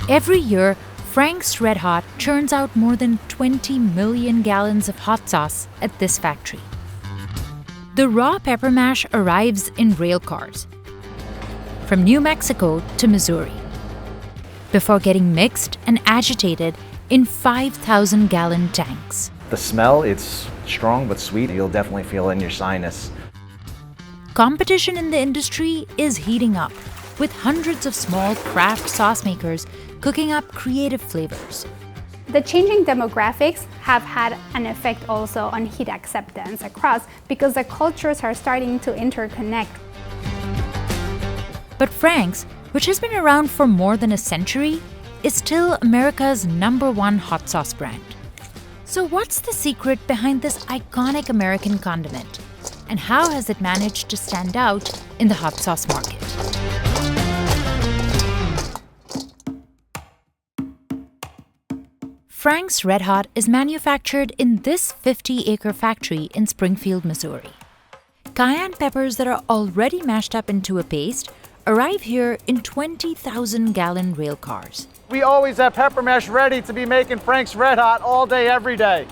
Every year, Frank's RedHot churns out more than 20 million gallons of hot sauce at this factory. The raw pepper mash arrives in rail cars from New Mexico to Missouri before getting mixed and agitated in 5,000-gallon tanks. The smell, it's strong but sweet. You'll definitely feel it in your sinus. Competition in the industry is heating up, with hundreds of small craft sauce makers cooking up creative flavors. The changing demographics have had an effect also on heat acceptance across because the cultures are starting to interconnect. But Frank's, which has been around for more than a century, is still America's #1 hot sauce brand. So what's the secret behind this iconic American condiment? And how has it managed to stand out in the hot sauce market? Frank's RedHot is manufactured in this 50-acre factory in Springfield, Missouri. Cayenne peppers that are already mashed up into a paste arrive here in 20,000-gallon rail cars. We always have pepper mash ready to be making Frank's RedHot all day, every day.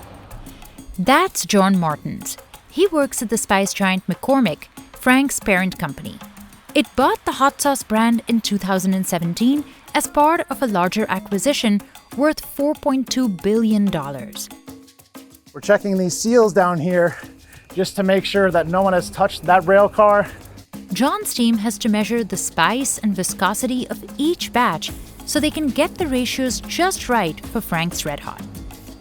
That's John Martins. He works at the spice giant McCormick, Frank's parent company. It bought the hot sauce brand in 2017 as part of a larger acquisition worth $4.2 billion. We're checking these seals down here just to make sure that no one has touched that rail car. John's team has to measure the spice and viscosity of each batch so they can get the ratios just right for Frank's RedHot.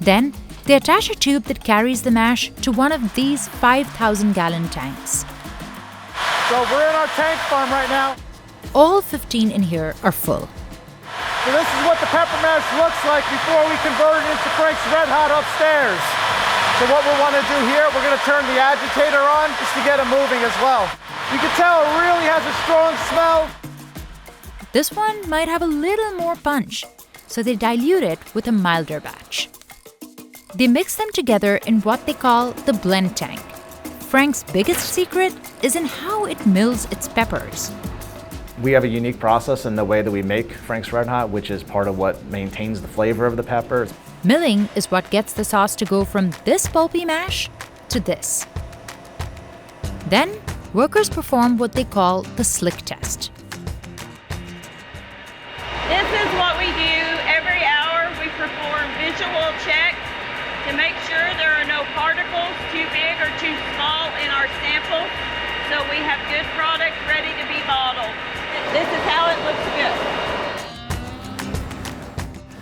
Then, they attach a tube that carries the mash to one of these 5,000-gallon tanks. So we're in our tank farm right now. All 15 in here are full. So this is what the pepper mash looks like before we convert it into Frank's RedHot upstairs. So what we want to do here, we're going to turn the agitator on just to get it moving as well. You can tell it really has a strong smell. This one might have a little more punch, so they dilute it with a milder batch. They mix them together in what they call the blend tank. Frank's biggest secret is in how it mills its peppers. We have a unique process in the way that we make Frank's RedHot, which is part of what maintains the flavor of the pepper. Milling is what gets the sauce to go from this pulpy mash to this. Then, workers perform what they call the slick test. This is what we do every hour. We perform visual checks to make sure there are no particles too big or too small in our sample, so we have good product ready to be bottled. This is how it looks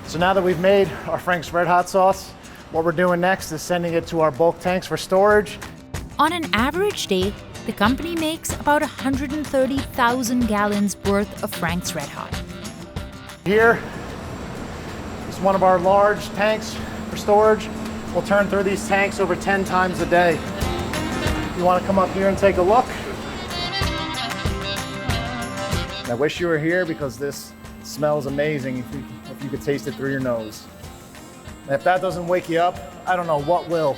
good. So now that we've made our Frank's RedHot sauce, what we're doing next is sending it to our bulk tanks for storage. On an average day, the company makes about 130,000 gallons worth of Frank's RedHot. Here is one of our large tanks for storage. We'll turn through these tanks over 10 times a day. You want to come up here and take a look? I wish you were here because this smells amazing if you could taste it through your nose. And if that doesn't wake you up, I don't know what will.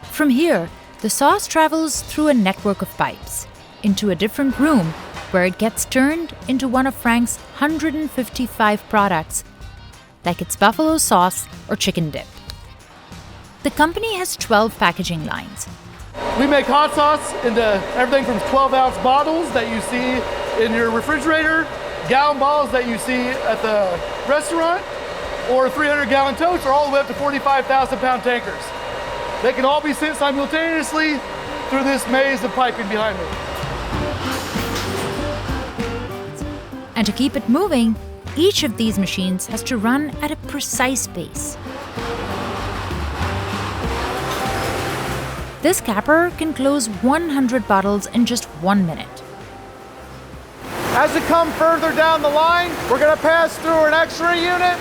From here, the sauce travels through a network of pipes into a different room where it gets turned into one of Frank's 155 products, like its buffalo sauce or chicken dip. The company has 12 packaging lines. We make hot sauce into everything from 12-ounce bottles that you see in your refrigerator, gallon bottles that you see at the restaurant, or 300-gallon totes, or all the way up to 45,000-pound tankers. They can all be sent simultaneously through this maze of piping behind me. And to keep it moving, each of these machines has to run at a precise pace. This capper can close 100 bottles in just 1 minute. As we come further down the line, we're going to pass through an X-ray unit.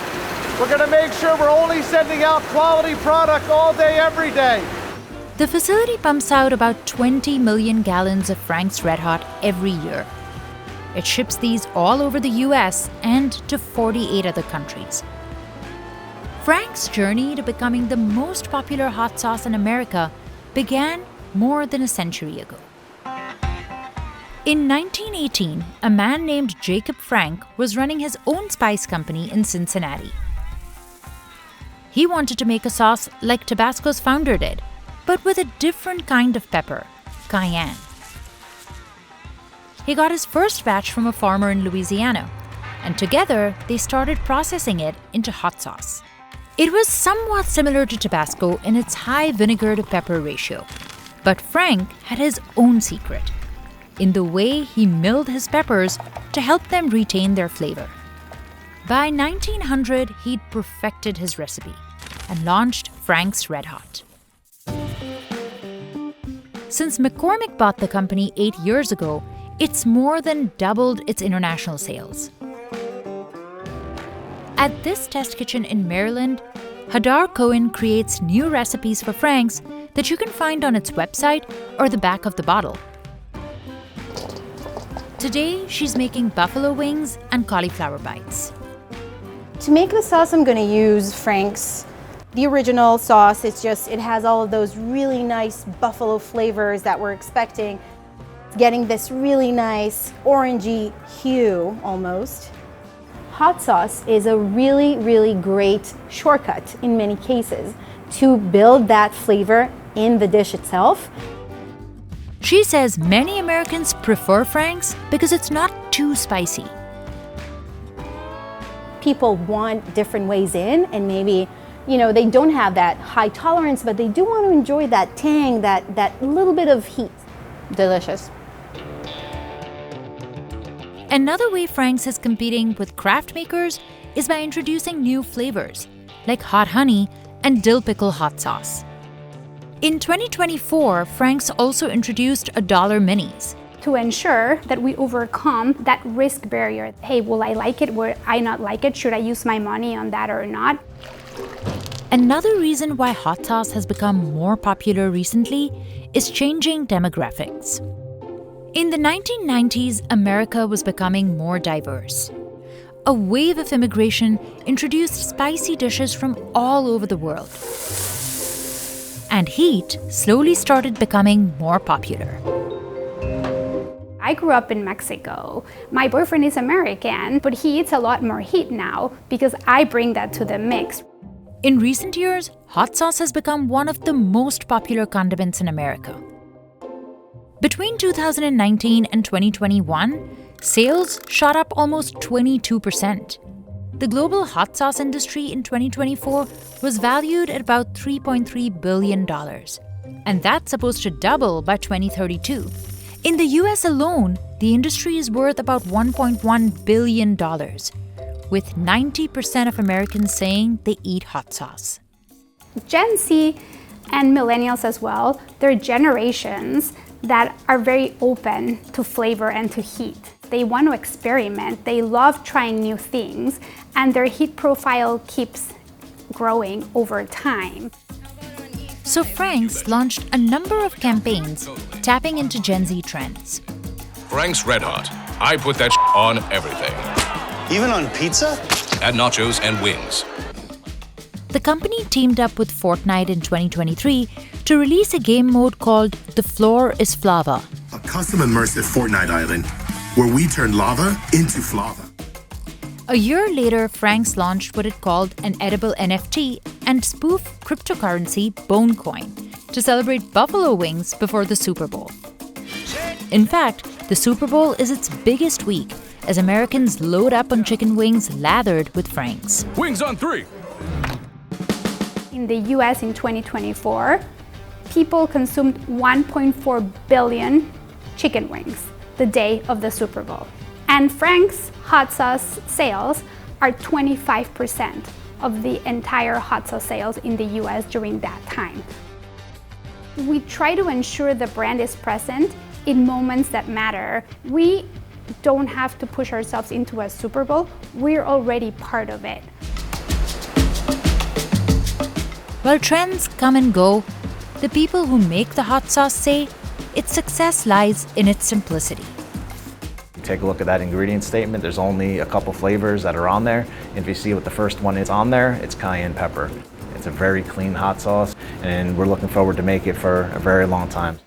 We're going to make sure we're only sending out quality product all day, every day. The facility pumps out about 20 million gallons of Frank's RedHot every year. It ships these all over the US and to 48 other countries. Frank's journey to becoming the most popular hot sauce in America began more than a century ago. In 1918, a man named Jacob Frank was running his own spice company in Cincinnati. He wanted to make a sauce like Tabasco's founder did, but with a different kind of pepper, cayenne. He got his first batch from a farmer in Louisiana, and together they started processing it into hot sauce. It was somewhat similar to Tabasco in its high vinegar to pepper ratio, but Frank had his own secret in the way he milled his peppers to help them retain their flavor. By 1900, he'd perfected his recipe and launched Frank's RedHot. Since McCormick bought the company 8 years ago, it's more than doubled its international sales. At this test kitchen in Maryland, Hadar Cohen creates new recipes for Frank's that you can find on its website or the back of the bottle. Today, she's making buffalo wings and cauliflower bites. To make the sauce, I'm going to use Frank's, the original sauce. It has all of those really nice buffalo flavors that we're expecting. It's getting this really nice orangey hue almost. Hot sauce is a really, really great shortcut in many cases to build that flavor in the dish itself. She says many Americans prefer Frank's because it's not too spicy. People want different ways in, and maybe, they don't have that high tolerance, but they do want to enjoy that tang, that little bit of heat. Delicious. Another way Frank's is competing with craft makers is by introducing new flavors, like hot honey and dill pickle hot sauce. In 2024, Frank's also introduced $1 minis. To ensure that we overcome that risk barrier. Hey, will I like it? Will I not like it? Should I use my money on that or not? Another reason why hot sauce has become more popular recently is changing demographics. In the 1990s, America was becoming more diverse. A wave of immigration introduced spicy dishes from all over the world. And heat slowly started becoming more popular. I grew up in Mexico. My boyfriend is American, but he eats a lot more heat now because I bring that to the mix. In recent years, hot sauce has become one of the most popular condiments in America. Between 2019 and 2021, sales shot up almost 22%. The global hot sauce industry in 2024 was valued at about $3.3 billion, and that's supposed to double by 2032. In the US alone, the industry is worth about $1.1 billion, with 90% of Americans saying they eat hot sauce. Gen Z and Millennials as well, they're generations that are very open to flavor and to heat. They want to experiment, they love trying new things, and their heat profile keeps growing over time. So Frank's launched a number of campaigns tapping into Gen Z trends. Frank's RedHot. I put that on everything. Even on pizza? Add nachos and wings. The company teamed up with Fortnite in 2023 to release a game mode called The Floor is Flava. A custom immersive Fortnite island where we turn lava into flava. A year later, Frank's launched what it called an edible NFT and spoof cryptocurrency Bonecoin to celebrate buffalo wings before the Super Bowl. In fact, the Super Bowl is its biggest week as Americans load up on chicken wings lathered with Frank's. Wings on 3. In the US in 2024, people consumed 1.4 billion chicken wings the day of the Super Bowl. And Frank's hot sauce sales are 25% of the entire hot sauce sales in the US during that time. We try to ensure the brand is present in moments that matter. We don't have to push ourselves into a Super Bowl. We're already part of it. While trends come and go, the people who make the hot sauce say its success lies in its simplicity. Take a look at that ingredient statement. There's only a couple flavors that are on there. And if you see what the first one is on there, it's cayenne pepper. It's a very clean hot sauce, and we're looking forward to make it for a very long time.